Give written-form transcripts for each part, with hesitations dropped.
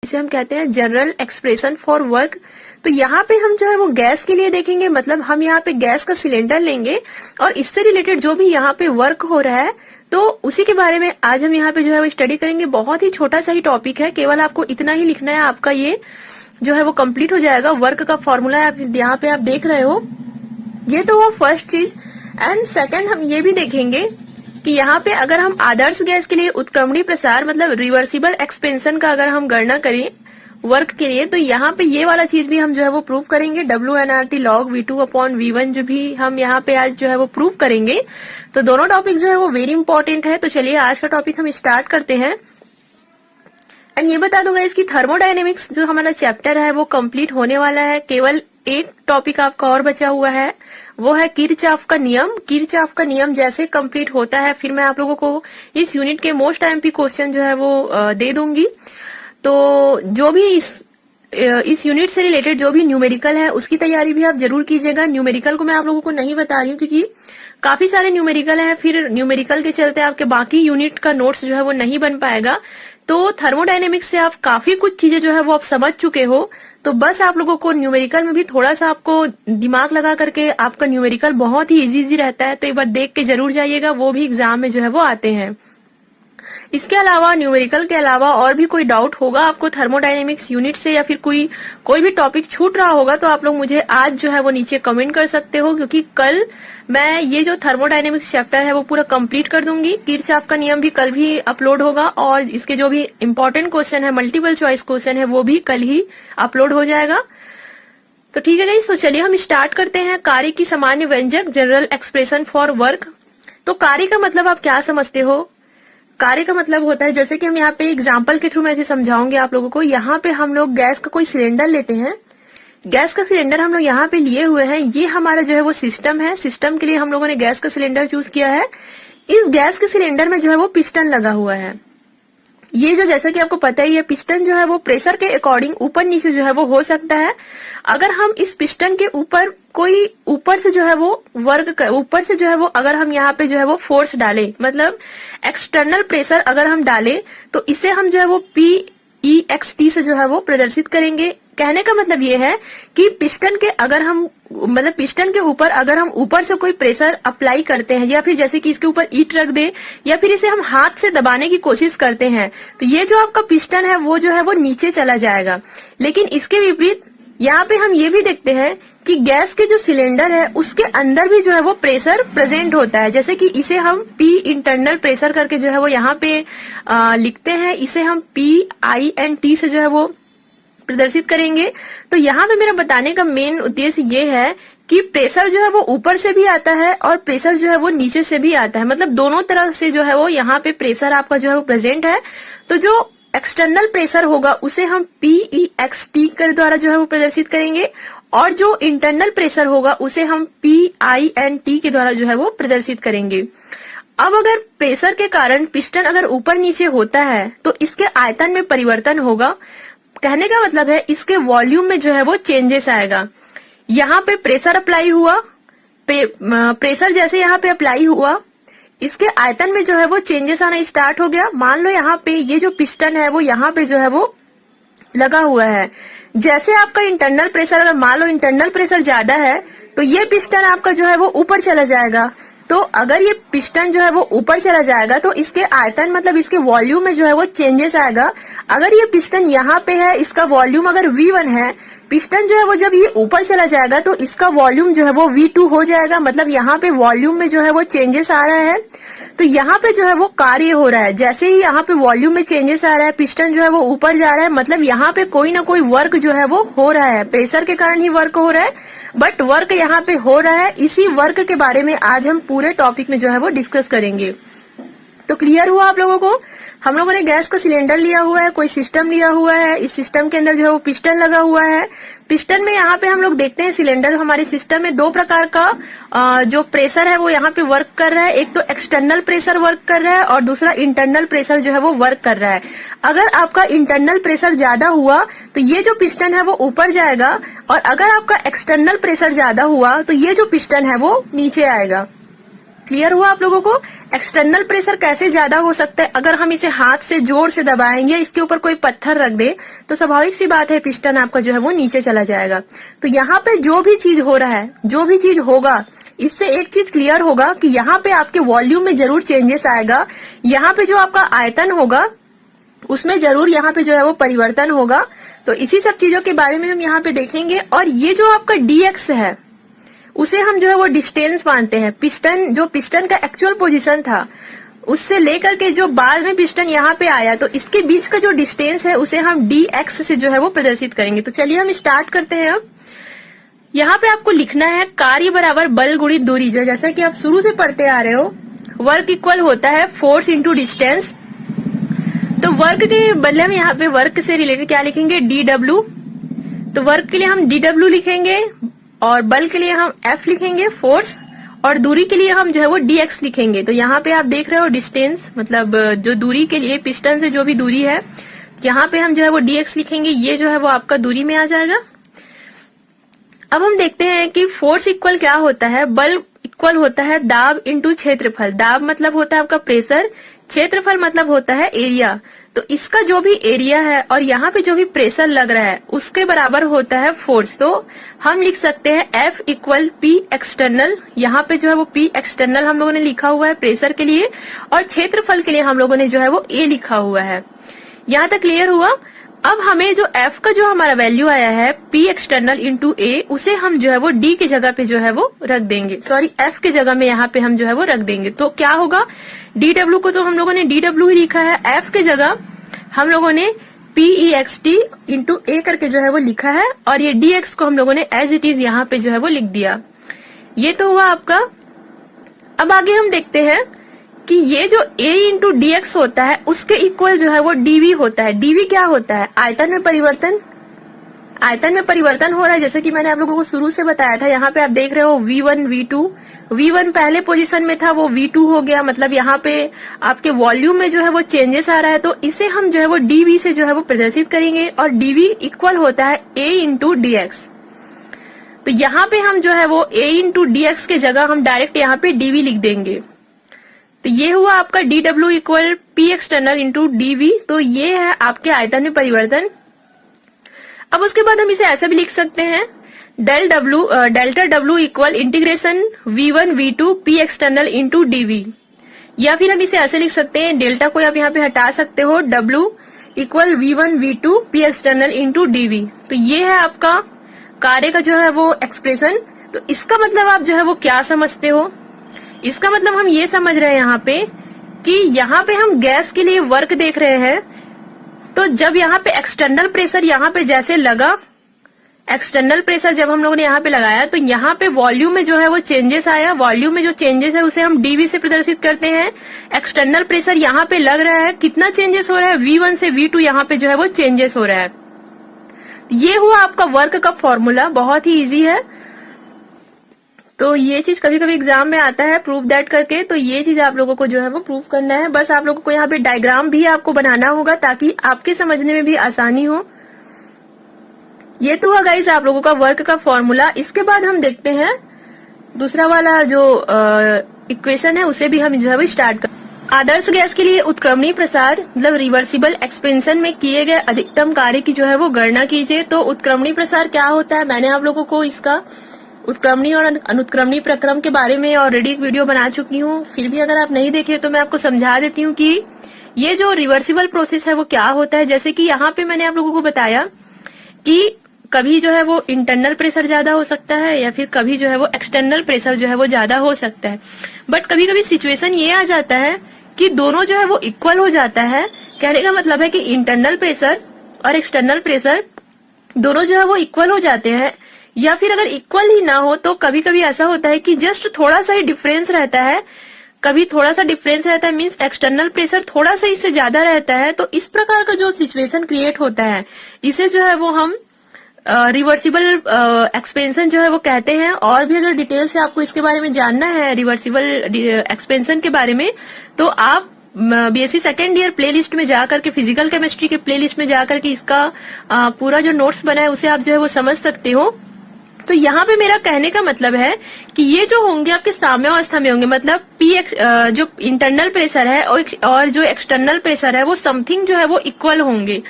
इसे हम कहते हैं जनरल एक्सप्रेशन फॉर वर्क। तो यहाँ पे हम जो है वो गैस के लिए देखेंगे, मतलब हम यहाँ पे गैस का सिलेंडर लेंगे और इससे रिलेटेड जो भी यहाँ पे वर्क हो रहा है तो उसी के बारे में आज हम यहाँ पे जो है वो स्टडी करेंगे। बहुत ही छोटा सा ही टॉपिक है, केवल आपको इतना ही लिखना है, आपका ये जो है वो कंप्लीट हो जाएगा। वर्क का फॉर्मूला यहाँ पे आप देख रहे हो, ये तो वो फर्स्ट चीज। एंड सेकंड हम ये भी देखेंगे कि यहाँ पे अगर हम आदर्श गैस के लिए उत्क्रमणीय प्रसार मतलब रिवर्सिबल एक्सपेंशन का अगर हम गणना करें वर्क के लिए, तो यहाँ पे ये वाला चीज भी हम जो है वो प्रूव करेंगे। WnRT log V2 upon V1 जो भी हम यहाँ पे आज जो है वो प्रूव करेंगे। तो दोनों टॉपिक जो है वो वेरी इंपॉर्टेंट है। तो चलिए आज का टॉपिक हम स्टार्ट करते हैं। एंड ये बता दूंगा इसकी थर्मोडायनेमिक्स जो हमारा चैप्टर है वो कंप्लीट होने वाला है। केवल एक टॉपिक आपका और बचा हुआ है, वो है किरचॉफ का नियम। किरचॉफ का नियम जैसे कंप्लीट होता है फिर मैं आप लोगों को इस यूनिट के मोस्ट आईएमपी क्वेश्चन जो है वो दे दूंगी। तो जो भी इस यूनिट से रिलेटेड जो भी न्यूमेरिकल है उसकी तैयारी भी आप जरूर कीजिएगा। न्यूमेरिकल को मैं आप लोगों को नहीं बता रही हूँ क्योंकि काफी सारे न्यूमेरिकल हैं, फिर न्यूमेरिकल के चलते आपके बाकी यूनिट का नोट्स जो है वो नहीं बन पाएगा। तो थर्मोडायनेमिक्स से आप काफी कुछ चीजें जो है वो आप समझ चुके हो, तो बस आप लोगों को न्यूमेरिकल में भी थोड़ा सा आपको दिमाग लगा करके आपका न्यूमेरिकल बहुत ही इजी रहता है, तो एक बार देख के जरूर जाइएगा, वो भी एग्जाम में जो है वो आते हैं। इसके अलावा न्यूमेरिकल के अलावा और भी कोई डाउट होगा आपको थर्मोडायनेमिक्स यूनिट से या फिर कोई भी टॉपिक छूट रहा होगा तो आप लोग मुझे आज जो है वो नीचे कमेंट कर सकते हो, क्योंकि कल मैं ये जो थर्मोडायनेमिक्स चैप्टर है वो पूरा कंप्लीट कर दूंगी। किरचॉफ का नियम भी कल भी अपलोड होगा और इसके जो भी इंपॉर्टेंट क्वेश्चन है, मल्टीपल चॉइस क्वेश्चन है, वो भी कल ही अपलोड हो जाएगा। तो ठीक है गाइस, तो चलिए हम स्टार्ट करते हैं। कार्य की सामान्य व्यंजक जनरल एक्सप्रेशन फॉर वर्क। तो कार्य का मतलब आप क्या समझते हो? कार्य का मतलब होता है, जैसे कि हम यहाँ पे एग्जाम्पल के थ्रू मैं ऐसे समझाऊंगी आप लोगों को। यहाँ पे हम लोग गैस का कोई सिलेंडर लेते हैं, गैस का सिलेंडर हम लोग यहाँ पे लिए हुए हैं, ये हमारा जो है वो सिस्टम है। सिस्टम के लिए हम लोगों ने गैस का सिलेंडर चूज किया है। इस गैस के सिलेंडर में जो है वो पिस्टन लगा हुआ है। ये जो जैसा कि आपको पता ही है, पिस्टन जो है वो प्रेशर के अकॉर्डिंग ऊपर नीचे जो है वो हो सकता है। अगर हम इस पिस्टन के ऊपर कोई ऊपर से जो है वो ऊपर से जो है वो अगर हम यहाँ पे जो है वो फोर्स डालें, मतलब एक्सटर्नल प्रेशर अगर हम डालें, तो इसे हम जो है वो PEXT से जो है वो प्रदर्शित करेंगे। कहने का मतलब ये है कि पिस्टन के अगर हम मतलब पिस्टन के ऊपर अगर हम ऊपर से कोई प्रेशर अप्लाई करते हैं या फिर जैसे कि इसके ऊपर ईंट रख दे या फिर इसे हम हाथ से दबाने की कोशिश करते हैं, तो ये जो आपका पिस्टन है वो जो है वो नीचे चला जाएगा। लेकिन इसके विपरीत यहाँ पे हम ये भी देखते हैं कि गैस के जो सिलेंडर है उसके अंदर भी जो है वो प्रेशर प्रेजेंट होता है। जैसे कि इसे हम P इंटरनल प्रेशर करके जो है वो यहाँ पे लिखते हैं, इसे हम PINT से जो है वो प्रदर्शित करेंगे। तो यहाँ पे मेरा बताने का मेन उद्देश्य ये है कि प्रेशर जो है वो ऊपर से भी आता है और प्रेशर जो है वो नीचे से भी आता है, मतलब दोनों तरफ से जो है वो यहाँ पे प्रेशर आपका जो है वो प्रेजेंट है। तो जो एक्सटर्नल प्रेशर होगा उसे हम PEXT के द्वारा जो है वो प्रदर्शित करेंगे और जो इंटरनल प्रेशर होगा उसे हम PINT के द्वारा जो है वो प्रदर्शित करेंगे। अब अगर प्रेशर के कारण पिस्टन अगर ऊपर नीचे होता है तो इसके आयतन में परिवर्तन होगा। कहने का मतलब है इसके वॉल्यूम में जो है वो चेंजेस आएगा। यहाँ पे प्रेशर अप्लाई हुआ, प्रेशर जैसे यहाँ पे अप्लाई हुआ, इसके आयतन में जो है वो चेंजेस आना स्टार्ट हो गया। मान लो यहाँ पे ये जो पिस्टन है वो यहाँ पे जो है वो लगा हुआ है। जैसे आपका इंटरनल प्रेशर अगर मान लो इंटरनल प्रेशर ज्यादा है तो ये पिस्टन आपका जो है वो ऊपर चला जाएगा। तो अगर ये पिस्टन जो है वो ऊपर चला जाएगा तो इसके आयतन मतलब इसके वॉल्यूम में जो है वो चेंजेस आएगा। अगर ये पिस्टन यहाँ पे है, इसका वॉल्यूम अगर V1 है, पिस्टन जो है वो जब ये ऊपर चला जाएगा तो इसका वॉल्यूम जो है वो V2 हो जाएगा, मतलब यहाँ पे वॉल्यूम में जो है वो चेंजेस आ रहा है। तो यहाँ पे जो है वो कार्य हो रहा है। जैसे ही यहाँ पे वॉल्यूम में चेंजेस आ रहा है, पिस्टन जो है वो ऊपर जा रहा है, मतलब यहाँ पे कोई ना कोई वर्क जो है वो हो रहा है। प्रेशर के कारण ही वर्क हो रहा है, बट वर्क यहाँ पे हो रहा है। इसी वर्क के बारे में आज हम पूरे टॉपिक में जो है वो डिस्कस करेंगे। तो क्लियर हुआ आप लोगों को? हम लोगों ने गैस का सिलेंडर लिया हुआ है, कोई सिस्टम लिया हुआ है, इस सिस्टम के अंदर जो है वो पिस्टन लगा हुआ है। पिस्टन में यहाँ पे हम लोग देखते हैं सिलेंडर हमारे सिस्टम में दो प्रकार का जो प्रेशर है वो यहाँ पे वर्क कर रहा है। एक तो एक्सटर्नल प्रेशर वर्क कर रहा है और दूसरा इंटरनल प्रेशर जो है वो वर्क कर रहा है। अगर आपका इंटरनल प्रेशर ज्यादा हुआ तो ये जो पिस्टन है वो ऊपर जाएगा, और अगर आपका एक्सटर्नल प्रेशर ज्यादा हुआ तो ये जो पिस्टन है वो नीचे आएगा। क्लियर हुआ आप लोगों को? एक्सटर्नल प्रेशर कैसे ज्यादा हो सकता है? अगर हम इसे हाथ से जोर से दबाएंगे, इसके ऊपर कोई पत्थर रख दे, तो स्वाभाविक सी बात है पिस्टन आपका जो है वो नीचे चला जाएगा। तो यहाँ पे जो भी चीज हो रहा है, जो भी चीज होगा, इससे एक चीज क्लियर होगा कि यहाँ पे आपके वॉल्यूम में जरूर चेंजेस आएगा। यहाँ पे जो आपका आयतन होगा उसमें जरूर यहाँ पे जो है वो परिवर्तन होगा। तो इसी सब चीजों के बारे में हम यहाँ पे देखेंगे। और ये जो आपका dx है उसे हम जो है वो डिस्टेंस मानते हैं। पिस्टन, जो पिस्टन का एक्चुअल पोजीशन था, उससे लेकर के जो बाद में पिस्टन यहाँ पे आया, तो इसके बीच का जो डिस्टेंस है उसे हम dx से जो है वो प्रदर्शित करेंगे। तो चलिए हम स्टार्ट करते हैं। अब यहाँ पे आपको लिखना है कार्य बराबर बल गुणित दूरी। जैसा कि आप शुरू से पढ़ते आ रहे हो, वर्क इक्वल होता है फोर्स इंटू डिस्टेंस। तो वर्क के बदले हम यहाँ पे वर्क से रिलेटेड क्या लिखेंगे? dw। तो वर्क के लिए हम dw लिखेंगे और बल के लिए हम F लिखेंगे, फोर्स, और दूरी के लिए हम जो है वो dx लिखेंगे। तो यहाँ पे आप देख रहे हो डिस्टेंस, मतलब जो दूरी के लिए पिस्टन से जो भी दूरी है, यहाँ पे हम जो है वो dx लिखेंगे। ये जो है वो आपका दूरी में आ जाएगा। अब हम देखते हैं कि फोर्स इक्वल क्या होता है। बल इक्वल होता है दाब इंटू क्षेत्रफल। दाब मतलब होता है आपका प्रेशर, क्षेत्रफल मतलब होता है एरिया। तो इसका जो भी एरिया है और यहाँ पे जो भी प्रेशर लग रहा है उसके बराबर होता है फोर्स। तो हम लिख सकते हैं F इक्वल P एक्सटर्नल। यहाँ पे जो है वो P एक्सटर्नल हम लोगों ने लिखा हुआ है प्रेशर के लिए, और क्षेत्रफल के लिए हम लोगों ने जो है वो A लिखा हुआ है। यहाँ तक क्लियर हुआ? अब हमें जो F का जो हमारा वैल्यू आया है P एक्सटर्नल इंटू A, उसे हम जो है वो D की जगह पे जो है वो रख देंगे। सॉरी, F की जगह में यहाँ पे हम जो है वो रख देंगे। तो क्या होगा? dw को तो हम लोगों ने dw ही लिखा है, F की जगह हम लोगों ने PEXT इंटू A करके जो है वो लिखा है, और ये dx को हम लोगों ने एज इट इज यहाँ पे जो है वो लिख दिया। ये तो हुआ आपका। अब आगे हम देखते हैं कि ये जो A इंटू dx होता है उसके इक्वल जो है वो dv होता है। dv क्या होता है? आयतन में परिवर्तन। आयतन में परिवर्तन हो रहा है, जैसे कि मैंने आप लोगों को शुरू से बताया था। यहाँ पे आप देख रहे हो v1 v2। v1 पहले पोजीशन में था, वो v2 हो गया। मतलब यहाँ पे आपके वॉल्यूम में जो है वो चेंजेस आ रहा है। तो इसे हम जो है वो dv से जो है वो प्रदर्शित करेंगे, और dv इक्वल होता है a इंटू dx। तो यहाँ पे हम जो है वो a इंटू dx के जगह हम डायरेक्ट यहाँ पे dv लिख देंगे। तो ये हुआ आपका dw equal P external into dv। तो ये है आपके आयतन में परिवर्तन। अब उसके बाद हम इसे ऐसे भी लिख सकते हैं, delta w equal integration v1 v2 P external into dv। या फिर हम इसे ऐसे लिख सकते हैं, डेल्टा को आप यहाँ पे हटा सकते हो, w equal v1 v2 P external into dv। तो ये है आपका कार्य का जो है वो एक्सप्रेशन। तो इसका मतलब आप जो है वो क्या समझते हो? इसका मतलब हम ये समझ रहे हैं यहाँ पे कि यहाँ पे हम गैस के लिए वर्क देख रहे हैं। तो जब यहाँ पे एक्सटर्नल प्रेशर यहाँ पे जैसे लगा, एक्सटर्नल प्रेशर जब हम लोगों ने यहाँ पे लगाया, तो यहाँ पे वॉल्यूम में जो है वो चेंजेस आया। वॉल्यूम में जो चेंजेस है उसे हम dv से प्रदर्शित करते हैं। एक्सटर्नल प्रेशर यहाँ पे लग रहा है, कितना चेंजेस हो रहा है? v1 से v2 यहाँ पे जो है वो चेंजेस हो रहा है। ये हुआ आपका वर्क का फॉर्मूला, बहुत ही इजी है। तो ये चीज कभी कभी एग्जाम में आता है, प्रूव दैट करके। तो ये चीज आप लोगों को जो है वो प्रूव करना है। बस आप लोगों को यहाँ पे डायग्राम भी आपको बनाना होगा ताकि आपके समझने में भी आसानी हो। ये तो हुआ गाइस आप लोगों का वर्क का फॉर्मूला। इसके बाद हम देखते हैं दूसरा वाला जो इक्वेशन है, उसे भी हम जो है वो स्टार्ट कर। आदर्श गैस के लिए उत्क्रमणीय प्रसार मतलब रिवर्सिबल एक्सपेंशन में किए गए अधिकतम कार्य की जो है वो गणना कीजिए। तो उत्क्रमणीय प्रसार क्या होता है? मैंने आप लोगों को इसका उत्क्रमणीय और अनुत्क्रमणीय प्रक्रम के बारे में ऑलरेडी एक वीडियो बना चुकी हूँ। फिर भी अगर आप नहीं देखे तो मैं आपको समझा देती हूँ कि ये जो रिवर्सिबल प्रोसेस है वो क्या होता है। जैसे कि यहाँ पे मैंने आप लोगों को बताया कि कभी जो है वो इंटरनल प्रेशर ज्यादा हो सकता है, या फिर कभी जो है वो एक्सटर्नल प्रेशर जो है वो ज्यादा हो सकता है। बट कभी कभी सिचुएशन ये आ जाता है कि दोनों जो है वो इक्वल हो जाता है। कहने का मतलब है कि इंटरनल प्रेशर और एक्सटर्नल प्रेशर दोनों जो है वो इक्वल हो जाते हैं। या फिर अगर इक्वल ही ना हो तो कभी कभी ऐसा होता है कि जस्ट थोड़ा सा ही डिफरेंस रहता है। कभी थोड़ा सा डिफरेंस रहता है, मींस एक्सटर्नल प्रेशर थोड़ा सा इससे ज्यादा रहता है। तो इस प्रकार का जो सिचुएशन क्रिएट होता है, इसे जो है वो हम रिवर्सिबल एक्सपेंशन जो है वो कहते हैं। और भी अगर डिटेल से आपको इसके बारे में जानना है रिवर्सिबल एक्सपेंशन के बारे में, तो आप बीएससी सेकेंड ईयर प्लेलिस्ट में जाकर के, फिजिकल केमिस्ट्री के प्लेलिस्ट में जाकर के इसका पूरा जो नोट्स बना है उसे आप जो है वो समझ सकते हो। तो यहाँ पे मेरा कहने का मतलब है कि ये जो होंगे आपके साम्यावस्था में होंगे, मतलब जो इंटरनल प्रेशर है और जो एक्सटर्नल प्रेशर है वो समथिंग जो है वो इक्वल होंगे।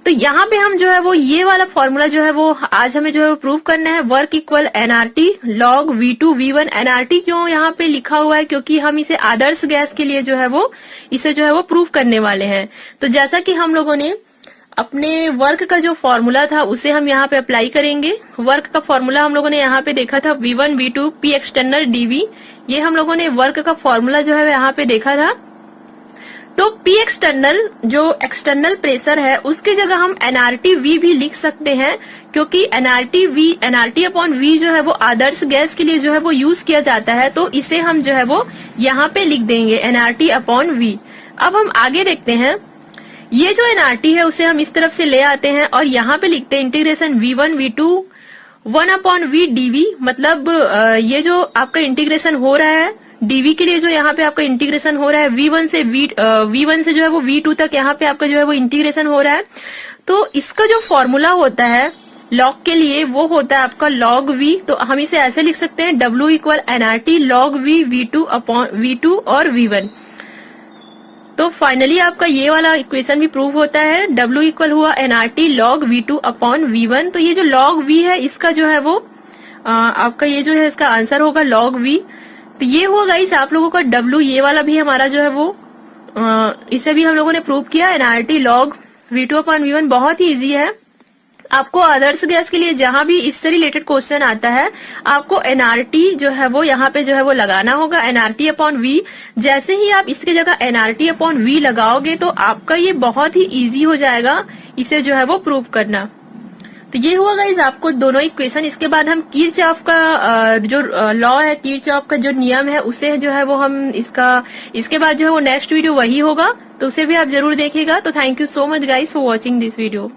तो यहाँ पे हम जो है वो ये वाला फॉर्मूला जो है वो आज हमें जो है वो प्रूव करना है, work equal NRT log V2 V1। NRT क्यों यहाँ पे लिखा हुआ है, क्योंकि हम इसे आदर्श गैस के लिए जो है वो इसे जो है वो प्रूव करने वाले हैं। तो जैसा कि हम लोगों ने अपने वर्क का जो फॉर्मूला था उसे हम यहाँ पे अप्लाई करेंगे। वर्क का फॉर्मूला हम लोगों ने यहाँ पे देखा था V1 V2 P external dV। ये हम लोगों ने वर्क का फॉर्मूला जो है यहाँ पे देखा था। तो P एक्सटर्नल जो एक्सटर्नल प्रेशर है उसकी जगह हम एनआरटी V भी लिख सकते हैं, क्योंकि एनआरटी अपॉन V जो है वो आदर्श गैस के लिए जो है वो यूज किया जाता है। तो इसे हम जो है वो यहाँ पे लिख देंगे एनआरटी अपॉन V। अब हम आगे देखते हैं, ये जो एनआरटी है उसे हम इस तरफ से ले आते हैं और यहाँ पे लिखते हैं integration V1 V2 1/V dV। मतलब ये जो आपका इंटीग्रेशन हो रहा है dV के लिए, जो यहाँ पे आपका इंटीग्रेशन हो रहा है V1 से जो है वो V2 तक यहाँ पे आपका जो है वो इंटीग्रेशन हो रहा है। तो इसका जो फॉर्मूला होता है लॉग के लिए वो होता है आपका log V। तो हम इसे ऐसे लिख सकते हैं W equal NRT log V V2 upon V2 और V1। तो फाइनली आपका ये वाला इक्वेशन भी प्रूव होता है, W इक्वल हुआ NRT log V2 upon V1। तो ये जो log V है इसका जो है वो आपका ये जो है इसका आंसर होगा log V। तो ये हुआ गाइस आप लोगों का W। ये वाला भी हमारा जो है वो इसे भी हम लोगों ने प्रूव किया, NRT log V2 upon V1। बहुत ही इजी है। आपको आदर्श गैस के लिए जहां भी इससे रिलेटेड क्वेश्चन आता है आपको एनआरटी जो है वो यहाँ पे जो है वो लगाना होगा, एनआरटी अपॉन V। जैसे ही आप इसके जगह एनआरटी अपॉन V लगाओगे तो आपका ये बहुत ही इजी हो जाएगा इसे जो है वो प्रूव करना। तो ये हुआ गाइज आपको दोनों इक्वेशन। इसके बाद हम किरचॉफ का जो लॉ है, किरचॉफ का जो नियम है उसे जो है वो हम इसके बाद जो है वो नेक्स्ट वीडियो वही होगा, तो उसे भी आप जरूर देखिएगा। तो thank you so much guys for watching this video.